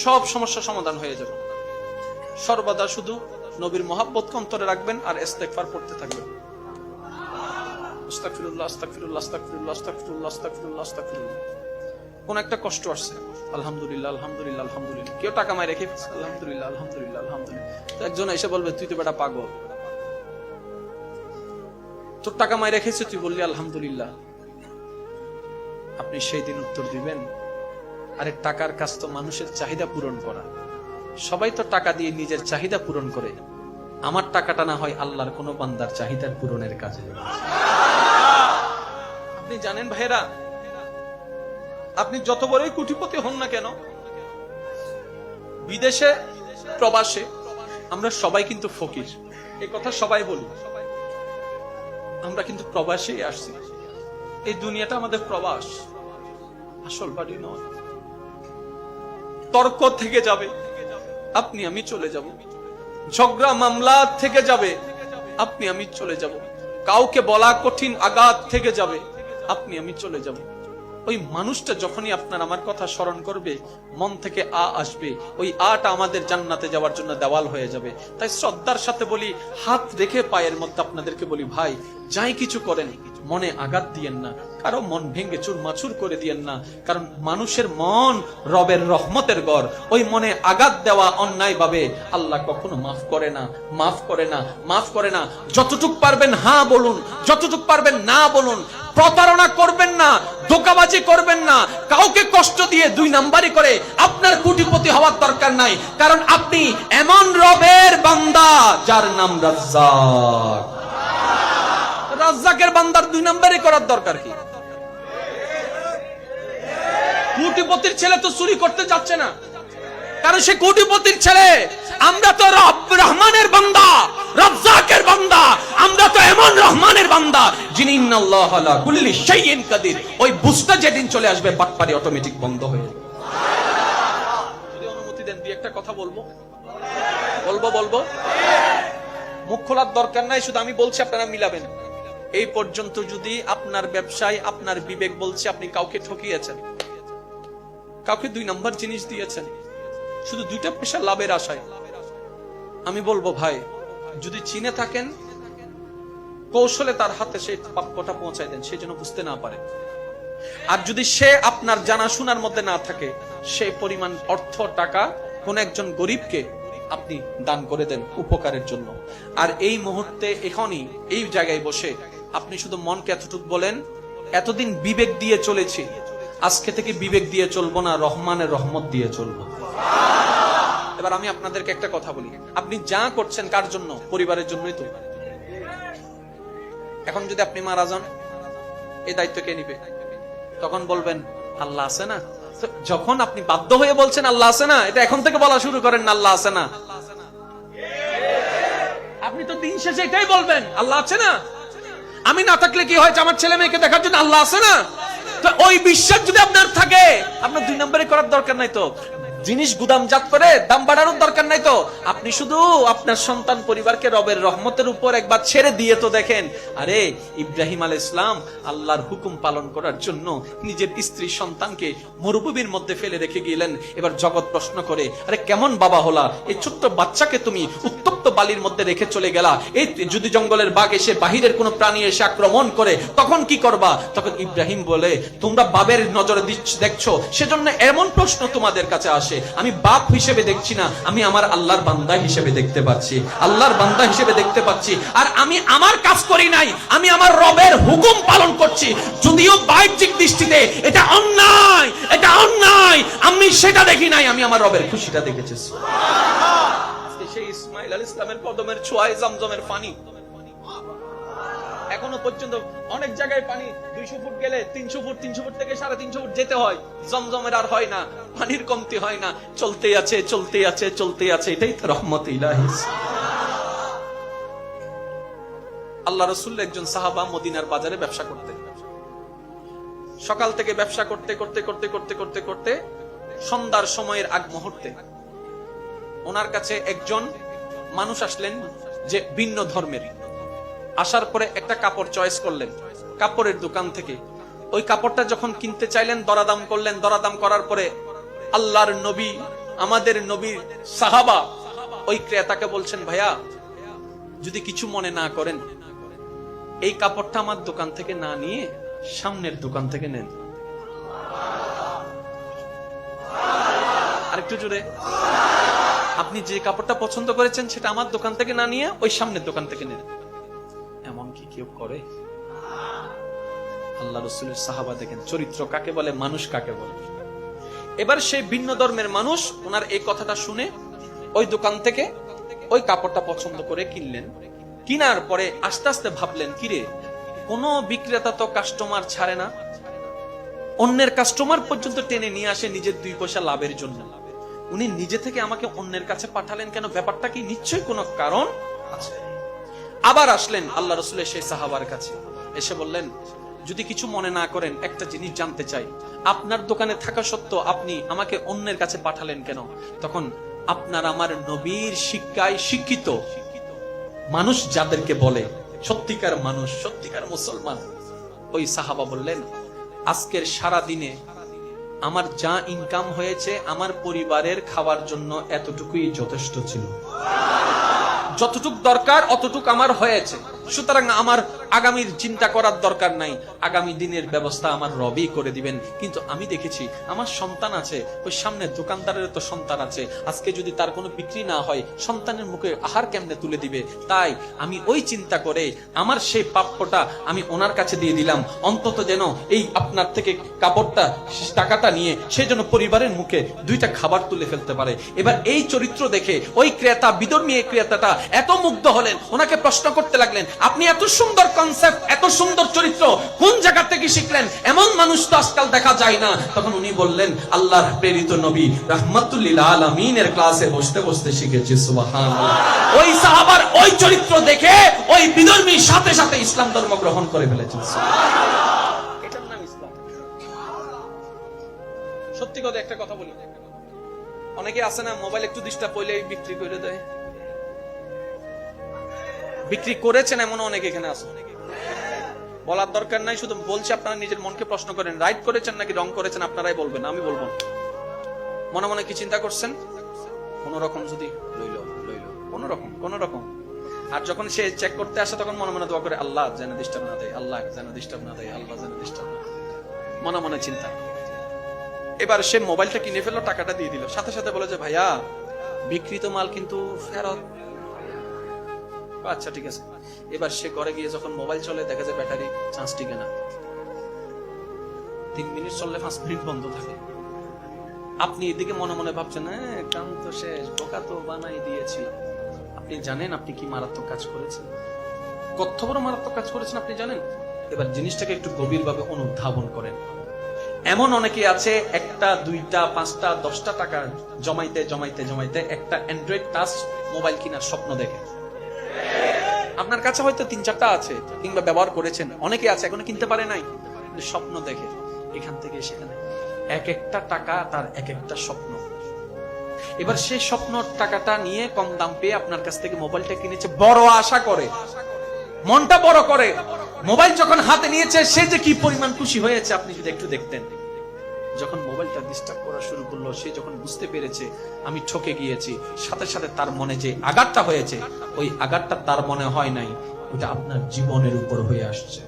সব সমস্যা সমাধান হয়ে যাবে। সর্বদা শুধু নবীর মহব্বতকে অন্তরে রাখবেন আর ইস্তেগফার পড়তে থাকবেন। আস্তাগফিরুল্লাহ আস্তাগফিরুল্লাহ আস্তাগফিরুল্লাহ আস্তাগফিরুল্লাহ আস্তাগফিরুল্লাহ আস্তাগফিরুল্লাহ। কোন একটা কষ্ট আসছে, আলহামদুলিল্লাহ আলহামদুলিল্লাহ আলহামদুলিল্লাহ। কেউ টাকা মাই রেখে আলহামদুলিল্লাহ আলহামদুলিল্লাহ আলহামদুলিল্লাহ। তো একজন এসে বলবে তুই তো বেটা পাগল, তোর টাকা মাই রেখেছে তুই বললি আলহামদুলিল্লাহ। আপনি সেই দিন উত্তর দিবেন, আরে টাকার কাজ তো মানুষের চাহিদা পূরণ করা, সবাই তো টাকা দিয়ে নিজের চাহিদা পূরণ করে, আমার টাকাটা না হয় আল্লাহর কোন বান্দার চাহিদার পূরণের কাজে। আপনি জানেন ভাইরা, আপনি যত বড়ই কোটিপতি হন না কেন, বিদেশে প্রবাসে আমরা সবাই কিন্তু ফকির, এই কথা সবাই বলি। আমরা কিন্তু প্রবাসে আসছি, এই দুনিয়াটা আমাদের প্রবাস, আসল বাড়ি নয়। তর্ক থেকে যাবে, আপনি আমি চলে যাব। ঝগড়া মামলা থেকে যাবে, আপনি আমি চলে যাব। কাউকে বলা কঠিন আঘাত থেকে যাবে, আপনি আমি চলে যাব। ওই মানুষটা যখনই আপনার আমার কথা স্মরণ করবে, মন থেকে আসবে, ওই আটা আমাদের জান্নাতে যাওয়ার জন্য দেওয়াল হয়ে যাবে। তাই শ্রদ্ধার সাথে বলি, হাত রেখে পায়ের মধ্যে আপনাদেরকে বলি, ভাই যাই কিছু করেন মনে আঘাত দিয়েন না, কারো মন ভেঙে চুরমাচুর করে দিয়েন না। কারণ মানুষের মন রবের রহমতের ঘর, ওই মনে আঘাত দেওয়া অন্যায় ভাবে আল্লাহ কখনো মাফ করে না, মাফ করে না, মাফ করে না। যতটুক পারবেন হ্যাঁ বলুন, যতটুক পারবেন না বলুন। প্রতারণা করবেন না, ধোঁকাবাজি করবেন না, কাউকে কষ্ট দিয়ে দুই নাম্বারি করে আপনার কোটিপতি হওয়ার দরকার নাই। কারণ আপনি এমন রবের বান্দা যার নাম রাজ্জাক। রাজ্জাকের বান্দার দুই নাম্বারি করার দরকার কি? কোটিপতির ছেলে তো চুরি করতে যাচ্ছে না, কারণ সে কোটিপতির ছেলে। আমরা তো রহমানের বান্দা, রাজ্জাকের বান্দা। আমরা তো এমন রহমানের বান্দা যিনি ইন্নাল্লাহা আলা কুল্লি শাইইন কাদির। ওই বুঝটা যেদিন চলে আসবে, বাটপারি অটোমেটিক বন্ধ হয়ে যাবে। যদি অনুমতি দেন দুই একটা কথা বলবো। মুখ খোলার দরকার নাই, শুধু আমি বলছি আপনারা মিলাবেন। এই পর্যন্ত যদি আপনার ব্যবসায় আপনার বিবেক বলছে আপনি কাউকে ঠকিয়েছেন, কাউকে দুই নাম্বার জিনিস দিয়েছেন, শুধু দুইটা পয়সা লাভের আশায়, আমি বলবো ভাই যদি চিনে থাকেন, কৌশলে তার হাতে সেই প্রাপ্যটা পৌঁছায় দেন, সে যেন বুঝতে না পারে। আর যদি সে আপনার জানাশোনার মধ্যে না থাকে, সেই পরিমাণ অর্থ টাকা কোন একজন গরিবকে আপনি দান করে দেন উপকারের জন্য। আর এই মুহূর্তে এখনই এই জায়গায় বসে আপনি শুধু মনকে এতটুকু বলেন, এতদিন বিবেক দিয়ে চলেছি, আজকে থেকে বিবেক দিয়ে চলবো না, রহমানের রহমত দিয়ে চলবো। এবার আমি আপনাদেরকে একটা কথা বলি, আপনি যা করছেন কার জন্য? পরিবারের জন্যই তো। এখন যদি আপনি মারা যান, এই দায়িত্ব কে নিবে? তখন বলবেন আল্লাহ আছে না। যখন আপনি বাধ্য হয়ে বলছেন আল্লাহ আছে না, এটা এখন থেকে বলা শুরু করেন না, আল্লাহ আছে না। আপনি তো দিন শেষে এটাই বলবেন আল্লাহ আছে না। আমি না থাকলে কি হয়েছে, আমার ছেলে মেয়েকে দেখার জন্য আল্লাহ আছে না। তো ওই বিশ্বাস যদি আপনার থাকে, আপনার দুই নম্বরে করার দরকার নাই তো। জিনিস গুদামজাত করে দাম বাড়ানোর দরকার নাই তো। আপনি শুধু আপনার সন্তান পরিবারকে রবের রহমতের উপর একবার ছেড়ে দিয়ে তো দেখেন। আরে ইব্রাহিম আলাইহিস সালাম আল্লাহর হুকুম পালন করার জন্য নিজের স্ত্রী সন্তানকে মরুভূমির মধ্যে ফেলে রেখে গেলেন। এবার জগৎ প্রশ্ন করে, আরে কেমন বাবা হলা, এই ছোট্ট বাচ্চাকে তুমি উত্তপ্ত বালির মধ্যে রেখে চলে গেলা। এই যদি জঙ্গলের বাঘ এসে, বাহিরের কোন প্রাণী এসে আক্রমণ করে, তখন কি করবা? তখন ইব্রাহিম বলে, তোমরা বাবের নজরে দেখছো, সেজন্য এমন প্রশ্ন তোমাদের কাছে আসে। আমি বাপ হিসেবে দেখছি না, আমি আমার আল্লাহর বান্দা হিসেবে দেখতে পাচ্ছি, আল্লাহর বান্দা হিসেবে দেখতে পাচ্ছি। আর আমি আমার কাজ করি নাই, আমি আমার রবের হুকুম পালন করছি। যদিও বাহ্যিক দৃষ্টিতে এটা অন্যায়, এটা অন্যায়, আমি সেটা দেখি নাই, আমি আমার রবের খুশিটা দেখেছি। সেই ইসমাইল আলাইহিস সালামের কদমের ছোঁয়ায় জমজমের পানি এখনো পর্যন্ত অনেক জায়গায় পানি 200 ফুট গেলে 300 ফুট, 300 ফুট থেকে 350 ফুট যেতে হয়, জমজমের আর হয় না, পানির কমতি হয় না, চলতে আছে চলতে আছে চলতে আছে। এটাই তো রহমত ইলাহি। আল্লাহ রাসূল একজন সাহাবা মদিনার বাজারে ব্যবসা করতেন। সকাল থেকে ব্যবসা করতে করতে করতে করতে করতে করতে সন্ধ্যার সময়ের আগ মুহূর্তে ওনার কাছে একজন মানুষ আসলেন যে ভিন্ন ধর্মের। আসার পরে একটা কাপড় চয়েস করলেন কাপড়ের দোকান থেকে। ওই কাপড়টা যখন কিনতে চাইলেন, দরাদাম করলেন। দরাদাম করার পরে আল্লাহর নবী আমাদের নবীর সাহাবা ওই ক্রেতাকে বলছেন, ভাইয়া যদি কিছু মনে না করেন, এই কাপড়টা আমার দোকান থেকে না নিয়ে সামনের দোকান থেকে নেন। আরেকটু জোরে, আপনি যে কাপড়টা পছন্দ করেছেন সেটা আমার দোকান থেকে না নিয়ে ওই সামনের দোকান থেকে নেন। এমন কি কেউ করে? আল্লাহ রাসূলের সাহাবা দেখেন চরিত্র কাকে বলে, মানুষ কাকে বলে। এবার সেই ভিন্ন ধর্মের মানুষ ওনার এই কথাটা শুনে ওই দোকান থেকে ওই কাপড়টা পছন্দ করে কিনলেন। কিনার পরে আস্তে আস্তে ভাবলেন, কিরে, কোন বিক্রেতা তো কাস্টমার ছাড়ে না, অন্যের কাস্টমার পর্যন্ত টেনে নিয়ে আসে নিজের 2 পয়সা লাভের জন্য, উনি নিজে থেকে আমাকে অন্যের কাছে পাঠালেন কেন? ব্যাপারটা কি নিশ্চয়ই কোনো কারণ আছে। আবার আসলেন আল্লাহ রাসূলের সেই সাহাবার কাছে, এসে বললেন, যদি কিছু মনে না করেন একটা জিনিস জানতে চাই, আপনার দোকানে থাকা সত্ত্বেও আপনি আমাকে অন্যের কাছে পাঠালেন কেন? তখন আপনার আমার নবীর শিক্ষায় শিক্ষিত মানুষ যাদেরকে বলে সত্যিকার মানুষ, সত্যিকার মুসলমান, ওই সাহাবা বললেন, আজকের সারা দিনে আমার যা ইনকাম হয়েছে আমার পরিবারের খাওয়ার জন্য এতটুকুই যথেষ্ট ছিল, যতটুক দরকার অতটুক আমার হয়েছে, সুতরাং আমার আগামীর চিন্তা করার দরকার নাই, আগামী দিনের ব্যবস্থা আমার রবই করে দিবেন। কিন্তু আমি দেখেছি আমার সন্তান আছে, ওই সামনে দোকানদারের তো সন্তান আছে, আজকে যদি তার কোনো বিক্রি না হয় সন্তানের মুখে আহার কেমনে তুলে দিবে, তাই আমি ওই চিন্তা করে আমার সেই প্রাপ্যটা আমি ওনার কাছে দিয়ে দিলাম, অন্তত যেন এই আপনার থেকে কাপড়টা টাকাটা নিয়ে সে যেন পরিবারের মুখে 2টা খাবার তুলে ফেলতে পারে। এবার এই চরিত্র দেখে ওই ক্রেতা, বিধর্মী ক্রেতাটা এত মুগ্ধ হলেন, ওনাকে প্রশ্ন করতে লাগলেন, আপনি এত সুন্দর কনসেপ্ট, এত সুন্দর চরিত্র কোন জায়গা থেকে শিখলেন? এমন মানুষ তো আজকাল দেখা যায় না। তখন উনি বললেন, আল্লাহর প্রেরিত নবী রাহমাতুল লিল আলামিনের ক্লাসে বসতে বসতে শিখেছি। সুবহানাল্লাহ। ওই সাহাবার ওই চরিত্র দেখে ওই বিধর্মী সাথে সাথে ইসলাম ধর্ম গ্রহণ করে ফেলেছেন। সুবহানাল্লাহ। এটার নাম ইসলাম। সত্যি কথা একটা কথা বলি, অনেকে আছে না মোবাইল একটু ডিস্টার্ব হইলে বিক্রি করে দেয়। বিক্রি করেছেন এমন অনেক এখানে আছে, বলার দরকার নাই, শুধু বলছি আপনারা নিজের মনকে প্রশ্ন করেন, রাইট করেছেন নাকি রং করেছেন আপনারাই বলবেন, আমি বলবো। মনে মনে কি চিন্তা করছেন? কোন রকম যদি লইল কোন রকম, আর যখন সে চেক করতে আসে তখন মনে মনে দোয়া করে, আল্লাহ যেন ডিস্টার্ব না দেয়, আল্লাহ যেন ডিস্টার্ব না দেয়, আল্লাহ যেন ডিস্টার্ব না দেয়, মনে মনে চিন্তা। এবার সে মোবাইলটা কিনে ফেললো, টাকাটা দিয়ে দিল, সাথে সাথে বলে যে, ভাইয়া বিক্রিত মাল কিন্তু ফেরত। আচ্ছা ঠিক আছে। এবার সে ঘরে গিয়ে যখন মোবাইল চলে দেখে যে ব্যাটারি চার্জ টিকে না, 3 মিনিট চললে 5 মিনিট বন্ধ থাকে। আপনি এদিকে মনে মনে ভাবছেন, হ্যাঁ কাম তো শেষ, বোকা তো বানাই দিয়েছিলাম। আপনি জানেন আপনি কি মারাত্মক কাজ করেছেন, কত বড় মারাত্মক কাজ করেছেন আপনি জানেন? এবার জিনিসটাকে একটু গভীরভাবে অনুধাবন করেন। এমন অনেকে আছে 1টা 2টা 5টা 10টা টাকা জমাইতে জমাইতে জমাইতে একটা অ্যান্ড্রয়েড টাচ মোবাইল কেনার স্বপ্ন দেখে। আপনার কাছে হয়তো 3-4টা আছে কিংবা ব্যবহার করেছেন, অনেকে আছে এখনো কিনতে পারে নাই, স্বপ্ন দেখে এখান থেকে সেখানে, এক একটা টাকা তার এক একটা স্বপ্ন। এবার সেই স্বপ্ন টাকাটা নিয়ে কম দাম পেয়ে আপনার কাছ থেকে মোবাইলটা কিনেছে, বড় আশা করে, মনটা বড় করে, মোবাইল যখন হাতে নিয়েছে সে যে কি পরিমাণ খুশি হয়েছে আপনি যদি একটু দেখতেন। যখন মোবাইলটা ডিস্টার্ব করা শুরু করলো, সে যখন বুঝতে পেরেছে আমি ঠকে গিয়েছি, সাথে সাথে তার মনে যে আঘাতটা হয়েছে, ওই আঘাতটা তার মনে হয় নাই, ওটা আপনার জীবনের উপর হয়ে আসছে।